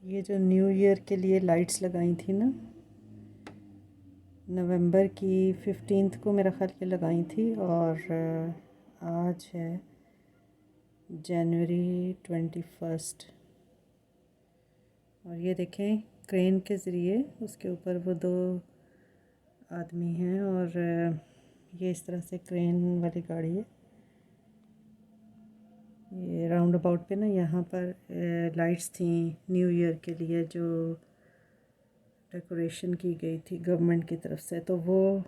ये जो new year के लिए लाइट्स लगाई थी ना, नवंबर की 15th को मेरा ख्याल के लगाई थी, और आज है जनवरी 21st। और ये देखें, क्रेन के ज़रिए उसके ऊपर वो दो आदमी हैं, और ये इस तरह से क्रेन वाली गाड़ी है। ये राउंड अबाउट पे ना, यहाँ पर लाइट्स थी न्यू ईयर के लिए जो डेकोरेशन की गई थी गवर्नमेंट की तरफ से, तो वो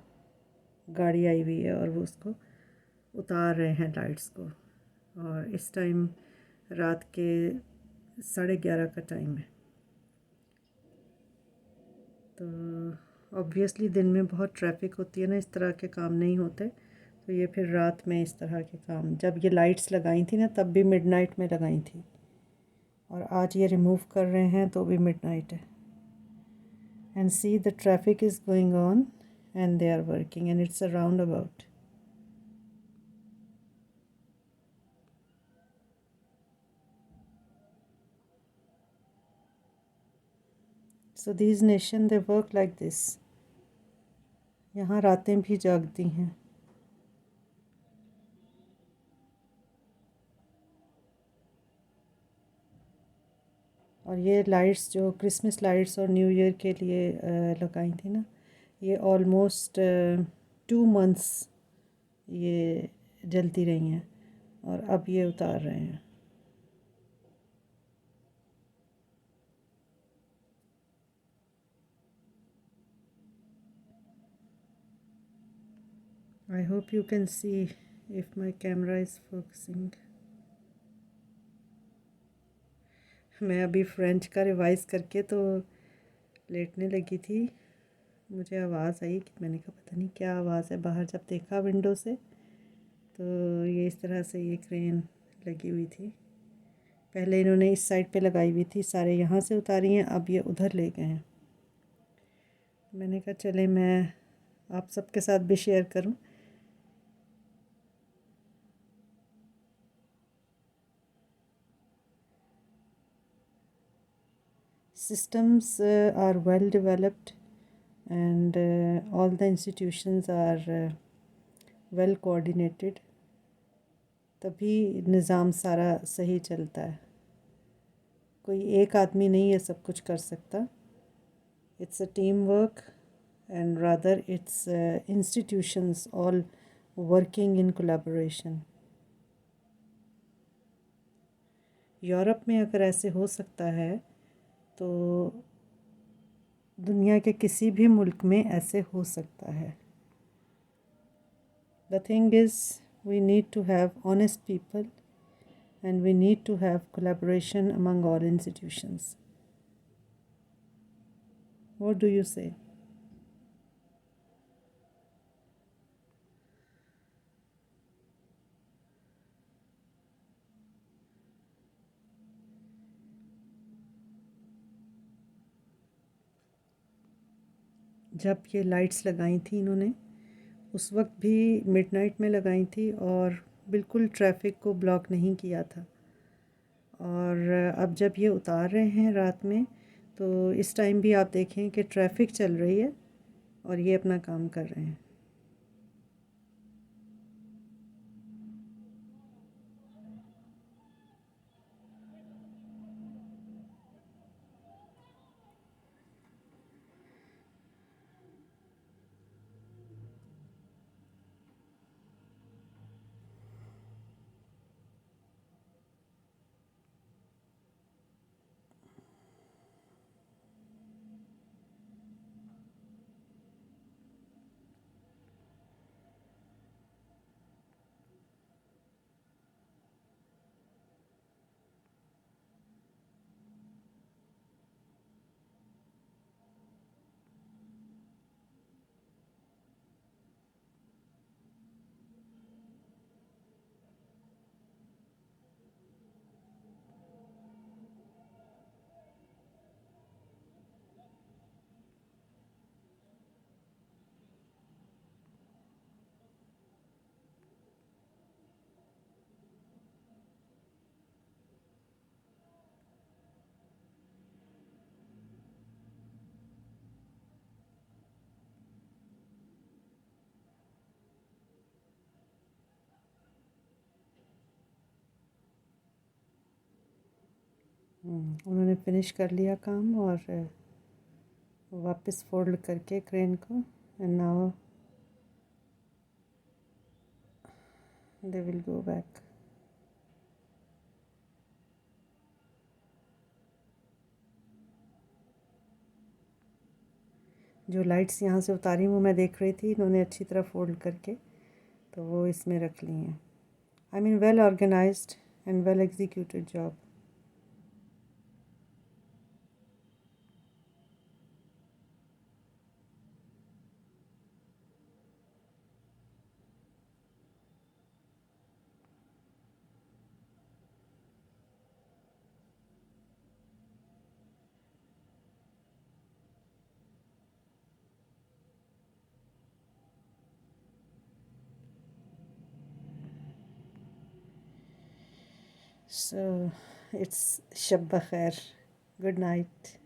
गाड़ी आई हुई है और वो उसको उतार रहे हैं लाइट्स को। और इस टाइम रात के 11:30 का टाइम है, तो ऑब्वियसली दिन में बहुत ट्रैफिक होती है ना, इस तरह के काम नहीं होते। तो ये फिर रात में इस तरह के काम, जब ये लाइट्स लगाई थी ना तब भी मिडनाइट में लगाई थी, और आज ये रिमूव कर रहे हैं तो भी मिडनाइट है। And see the traffic is going on and they are working and it's a round about. So these nation they work like this. यहाँ रातें भी जागती हैं। और ये लाइट्स जो क्रिसमस लाइट्स और न्यू ईयर के लिए लगाई थी ना, ये ऑलमोस्ट 2 मंथ्स ये जलती रही हैं, और अब ये उतार रहे हैं। I hope you can see if my camera is focusing. मैं अभी फ्रेंच का रिवाइज़ करके तो लेटने लगी थी, मुझे आवाज़ आई कि मैंने कहा पता नहीं क्या आवाज़ है। बाहर जब देखा विंडो से तो ये इस तरह से ये क्रेन लगी हुई थी। पहले इन्होंने इस साइड पे लगाई हुई थी, सारे यहाँ से उतारी हैं, अब ये उधर ले गए हैं। मैंने कहा चले मैं आप सबके साथ भी शेयर करूं। Systems are well developed, and all the institutions are well coordinated, तभी निज़ाम सारा सही चलता है। कोई एक आदमी नहीं ये सब कुछ कर सकता। It's a team work, and rather it's institutions all working in collaboration. Europe में अगर ऐसे हो सकता है तो दुनिया के किसी भी मुल्क में ऐसे हो सकता है। The thing is, we need to have honest people and we need to have collaboration among all institutions. What do you say? जब ये लाइट्स लगाई थी इन्होंने, उस वक्त भी मिडनाइट में लगाई थी और बिल्कुल ट्रैफिक को ब्लॉक नहीं किया था। और अब जब ये उतार रहे हैं रात में, तो इस टाइम भी आप देखें कि ट्रैफिक चल रही है और ये अपना काम कर रहे हैं। उन्होंने फिनिश कर लिया काम और वापस फोल्ड करके क्रेन को, and now they will go back. जो लाइट्स यहाँ से उतारी वो मैं देख रही थी, इन्होंने अच्छी तरह फोल्ड करके तो वो इसमें रख ली हैं। I mean well organised and well executed job. So it's Shabba Khair. Good night.